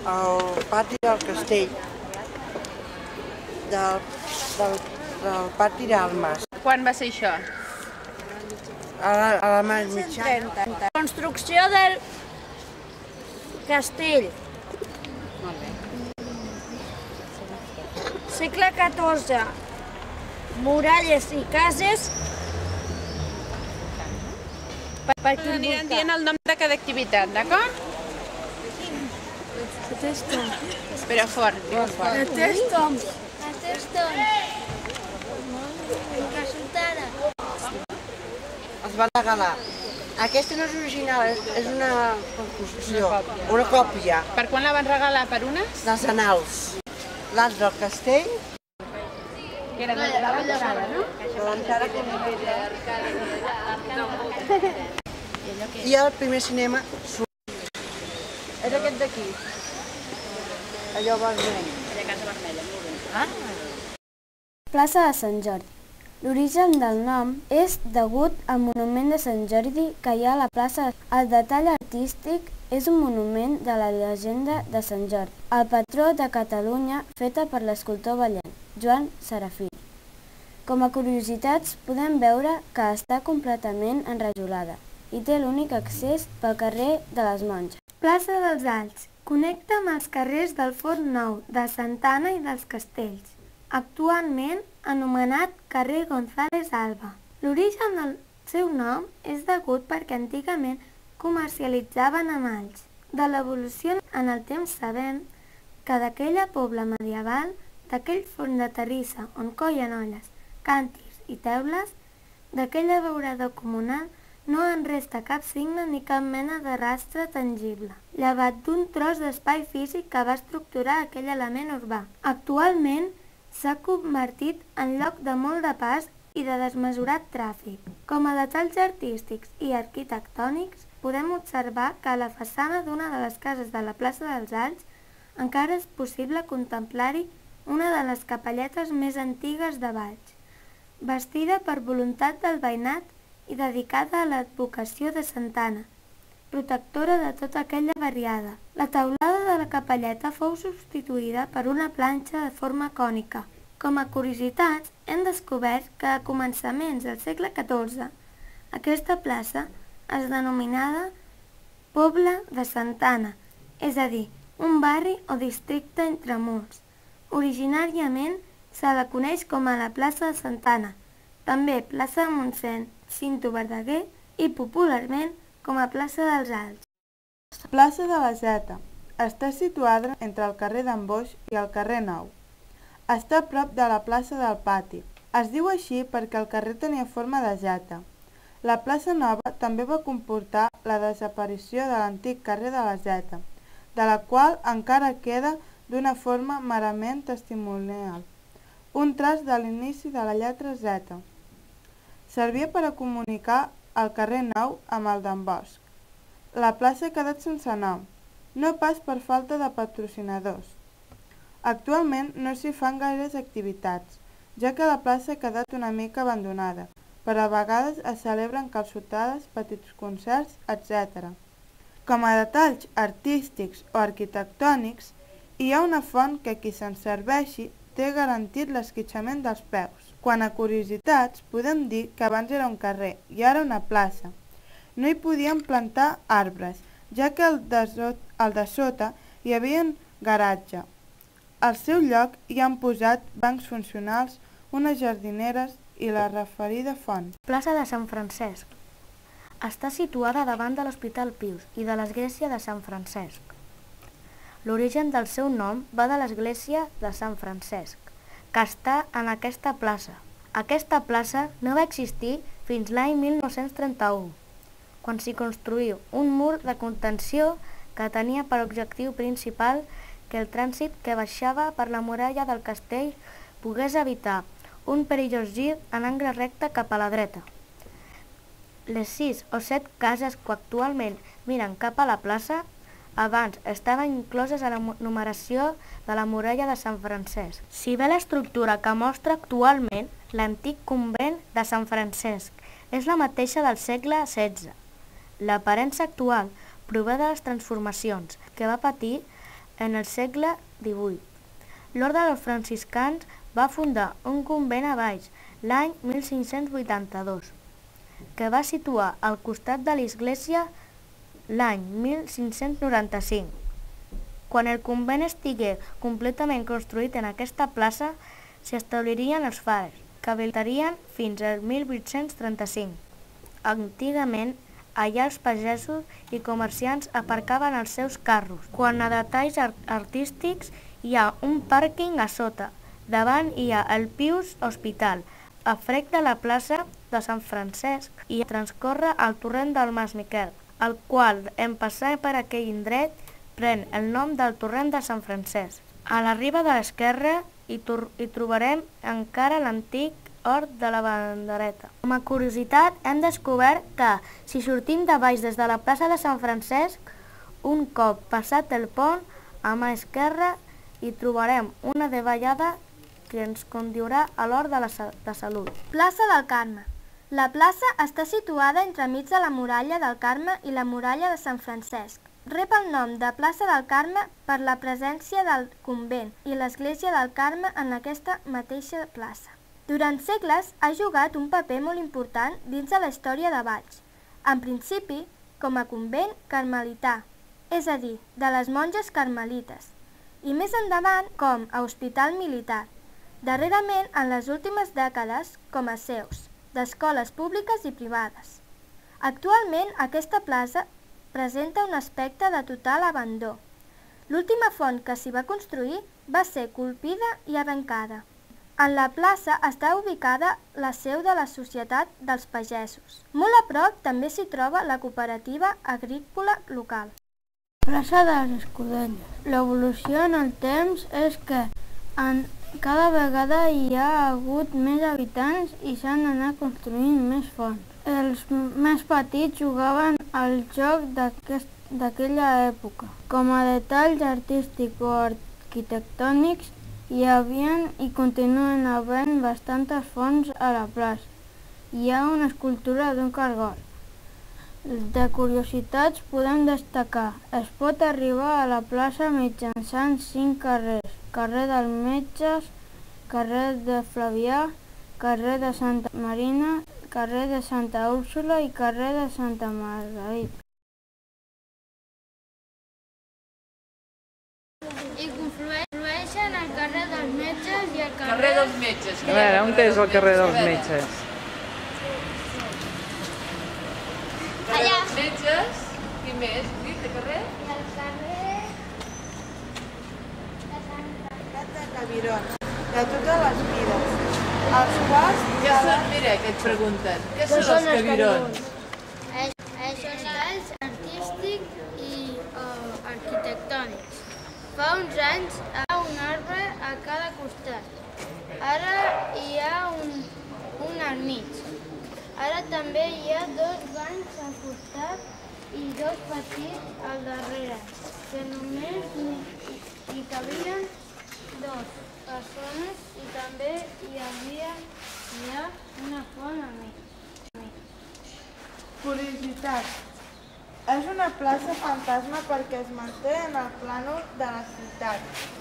al pati del castell, del pati d'armes, Quan va ser això? a la mitjana. Construcció del castell. Segle XIV. Muralles i cases. Aniran dient el nom de cada activitat, d'acord? Però fort, digue fort. Es va regalar. Aquesta no és original, és una construcció, una còpia Per quan la van regalar? Per unes? dels annals. L'art del castell, Que era de la Valldarada, no? l'encara que i el primer cinema és aquest d'aquí. Allò vermell. Allà a Casa Vermella, molt bé. Plaça de Sant Jordi. L'origen del nom és degut al monument de Sant Jordi que hi ha a la plaça. El detall artístic és un monument de la llegenda de Sant Jordi, el patró de Catalunya, feta per l'escultor vallenc, Joan Serafí. Com a curiositats podem veure que està completament enrajolada i té l'únic accés pel carrer de les Monges. Plaça dels Alts. Connecta amb els carrers del Forn Nou, de Santa Anna i dels Castells, actualment anomenat carrer González Alba. L'origen del seu nom és degut perquè antigament comercialitzaven amb alls. De l'evolució en el temps sabem que d'aquella pobla medieval, d'aquell forn de terrissa on collen olles, càntirs i teules, d'aquell abeurador comunal no en resta cap signe ni cap mena de rastre tangible, llevat d'un tros d'espai físic que va estructurar aquell element urbà. Actualment s'ha convertit en lloc de molt de pas i de desmesurat tràfic. Com a detalls artístics i arquitectònics, podem observar que a la façana d'una de les cases de la plaça dels Alts encara és possible contemplar-hi una de les capelletes més antigues de Valls, bastida per voluntat del veïnat i dedicada a l'advocació de Santa Anna, protectora de tota aquella barriada. La teulada de la capelleta fou substituïda per una planxa de forma cònica. Com a curiositats, hem descobert que a començaments del segle XIV aquesta plaça es denominava Pobla de Santa Anna, és a dir, un barri o districte entre murs. Originàriament se la coneix com a la plaça de Santa Anna, també plaça de Montseny, Cinto Verdaguer i popularment com a plaça dels Alts. Plaça de la Zeta. Està situada entre el carrer d'en Boix i el carrer Nou. Està a prop de la plaça del Pati. Es diu així perquè el carrer tenia forma de zeta. La plaça Nova també va comportar la desaparició de l'antic carrer de la Zeta, de la qual encara queda d'una forma merament testimonial un traç de l'inici de la lletra Z. Servia per a comunicar el carrer Nou amb el d'en Bosch. La plaça ha quedat sense nom, no pas per falta de patrocinadors. Actualment no s'hi fan gaires activitats, ja que la plaça ha quedat una mica abandonada, però a vegades es celebren calçotades, petits concerts, etc. Com a detalls artístics o arquitectònics, hi ha una font que qui se'n serveixi té garantit l'esquitxament dels peus. Quant a curiositats, podem dir que abans era un carrer i ara una plaça. No hi podien plantar arbres, ja que al de sota hi havia un garatge. Al seu lloc hi han posat bancs funcionals, unes jardineres i la referida font. Plaça de Sant Francesc. Està situada davant de l'Hospital Pius i de l'església de Sant Francesc. L'origen del seu nom va de l'església de Sant Francesc, que està en aquesta plaça. Aquesta plaça no va existir fins l'any 1931, quan s'hi construí un mur de contenció que tenia per objectiu principal que el trànsit que baixava per la muralla del castell pogués evitar un perillós gir en angle recte cap a la dreta. Les 6 o 7 cases que actualment miren cap a la plaça abans estaven incloses a la numeració de la muralla de Sant Francesc. Si bé l'estructura que mostra actualment l'antic convent de Sant Francesc és la mateixa del segle XVI, l'aparença actual prové de les transformacions que va patir en el segle XVIII. L'Orde dels Franciscans va fundar un convent a Valls l'any 1582, que va situar al costat de l'església l'any 1595. Quan el convent estigué completament construït en aquesta plaça, s'hi establirien els frares, que habitaren fins al 1835. Antigament, allà els pagesos i comerciants aparcaven els seus carros. Quant a detalls artístics, hi ha un pàrquing a sota. Davant hi ha el Pius Hospital. A frec de la plaça de Sant Francesc hi transcorre el torrent del Mas Miquel, el qual, en passar per aquell indret, pren el nom del torrent de Sant Francesc. A la riba de l'esquerra hi trobarem encara l'antic hort de la Bandereta. Com a curiositat, hem descobert que, si sortim de baix des de la plaça de Sant Francesc, un cop passat el pont, a mà esquerra hi trobarem una davallada que ens conduirà a l'hort de Salut. Plaça del Carme. La plaça està situada entremig de la muralla del Carme i la muralla de Sant Francesc. Rep el nom de plaça del Carme per la presència del convent i l'església del Carme en aquesta mateixa plaça. Durant segles ha jugat un paper molt important dins de la història de Valls, en principi com a convent carmelità, és a dir, de les monges carmelites, i més endavant com a hospital militar, darrerament en les últimes dècades com a seus d'escoles públiques i privades. Actualment aquesta plaça presenta un aspecte de total abandó. L'última font que s'hi va construir va ser colpida i arrencada. En la plaça està ubicada la seu de la Societat dels Pagesos. Molt a prop també s'hi troba la cooperativa agrícola local. Plaça de les Escudelles. L'evolució en el temps és que cada vegada hi ha hagut més habitants i s'han anat construint més fonts. Els més petits jugaven al joc d'aquella època. Com a detalls artístics o arquitectònics, hi havien i continuen havent bastantes fonts a la plaça. Hi ha una escultura d'un cargol. De curiositats podem destacar: es pot arribar a la plaça mitjançant 5 carrers: carrer dels Metges, carrer de Flavià, carrer de Santa Marina, carrer de Santa Úrsula i carrer de Santa Margarita. I conflueixen el carrer dels Metges i el Carrer dels Metges. A veure, on és el carrer dels Metges? Allà. Metges, i més, de carrer? I el carrer de cabirons, de totes les vides, els quals... Què són, mira, que et pregunten? Què són els cabirons? són talls artístics i arquitectònics. Fa uns anys hi ha un arbre a cada costat. Ara hi ha un al mig. Ara també hi ha 2 bancs al costat i 2 petits al darrere, que només hi cabien 2 persones i també hi ha una font al mig. Curiositat. És una plaça fantasma perquè es manté en el plànol de la ciutat,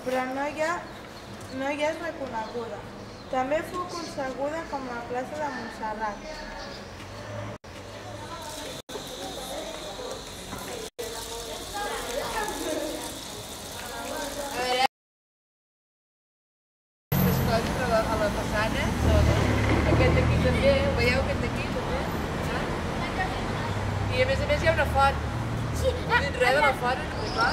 però no hi és reconeguda. També fou concebuda com la plaça de Montserrat. A la façana, aquest d'aquí també, ho veieu aquest d'aquí també? I a més hi ha una font. No dic res de la font, no clar.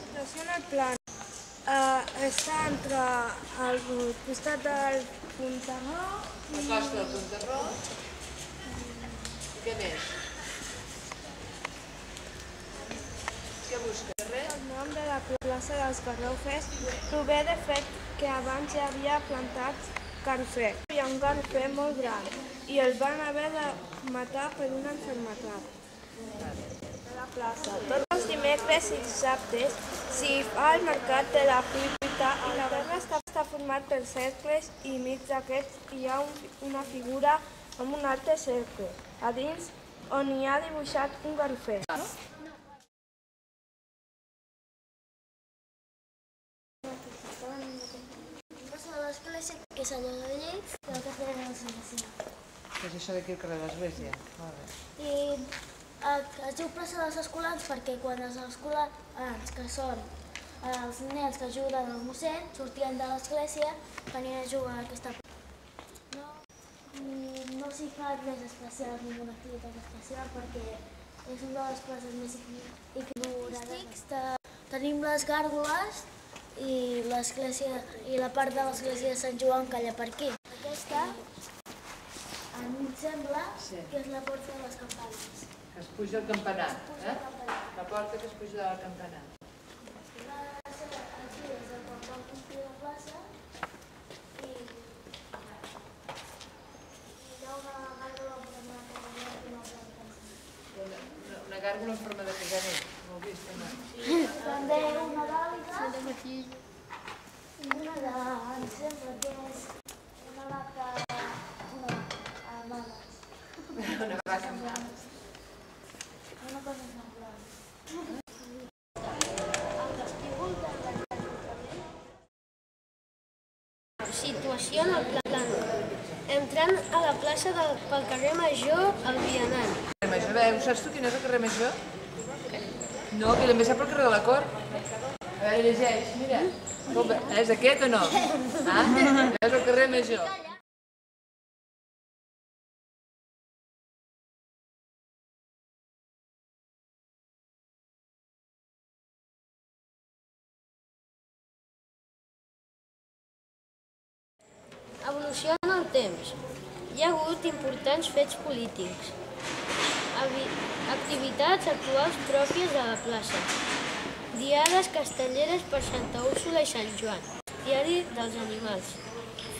Situació en el plan. Està entre el costat del Puntarró La costa del Puntarró. Què més? Què busca? El nom de la plaça dels Garrofers prové del fet que abans hi havia plantats garrofers. Hi ha un garrofer molt gran i el van haver de matar per una malaltia. La plaça. Tots els dimecres i dissabtes s'hi fa el mercat de la fruita i la terra està està format per cercles i mig d'aquests hi ha una figura amb un altre cercle, a dins on hi ha dibuixat un garrofer. L'església, que és allò de lleig, i el carrer de l'església. Què és això d'aquí al carrer de l'església? I es diu plaça dels escolans perquè quan els escolans, que són els nens que ajuden al mossèn, sortien de l'església, venien a jugar a aquesta plaça. No s'hi fa res especial, ninguna activitat especial, perquè és una de les places més ignorades. Tenim les gàrgoles i la part de l'església de Sant Joan que allà per aquí. Aquesta, a mi em sembla que és la porta de les campanes. Que es puja al campanar, eh? La porta que es puja del campanar. Aquí és el portal complir la plaça i hi ha una gàrgola en forma de campanar i una altra de campanar. Una gàrgola en forma de campanar, no ho he vist, no? També una d'àliga i una de... em sembla que és una vaca amb ales. Una vaca amb ales. Una cosa semblant. El vestíbul de l'Ajuntament. Situació en el plano. Entrant a la plaça pel carrer Major, al Vianant. Saps tu quin és el carrer Major? No, que també sap el carrer de la Cort. A veure, llegeix, mira. És aquest o no? És el carrer Major. Evolució en el temps. Hi ha hagut importants fets polítics. Activitats actuals pròpies de la plaça. Diades castelleres per Santa Úrsula i Sant Joan. Diari dels animals.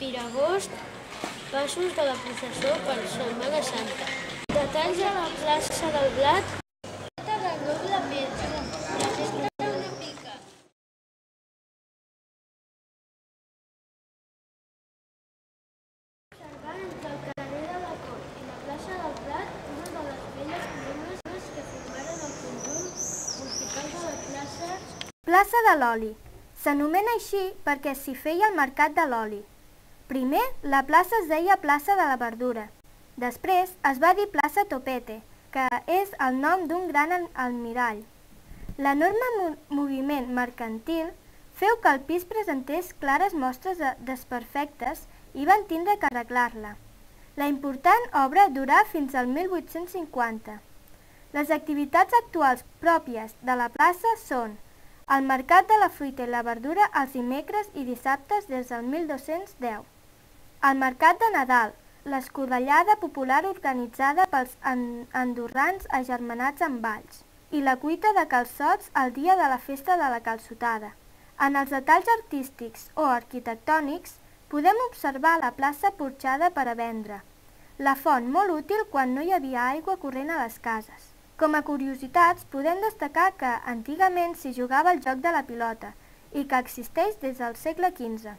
Firagost. Passos de la processó per Setmana Santa. Detalls a la plaça del Blat. Observant entre el carrer de la Cort i la plaça del Blat una de les velles columnes que formaren el conjunt vertical de la plaça. Plaça de l'Oli. S'anomena així perquè s'hi feia el mercat de l'oli. Primer, la plaça es deia plaça de la verdura. Després es va dir plaça Topete, que és el nom d'un gran almirall. L'enorme moviment mercantil feu que el pis presentés clares mostres de desperfectes i van tindre que arreglar-la. La important obra durà fins al 1850. Les activitats actuals pròpies de la plaça són el mercat de la fruita i la verdura els dimecres i dissabtes des del 1210, el mercat de Nadal, l'escudellada popular organitzada pels andorrans agermanats amb Valls i la cuita de calçots el dia de la festa de la calçotada. En els detalls artístics o arquitectònics podem observar la plaça porxada per a vendre, la font molt útil quan no hi havia aigua corrent a les cases. Com a curiositats podem destacar que antigament s'hi jugava el joc de la pilota i que existeix des del segle XV.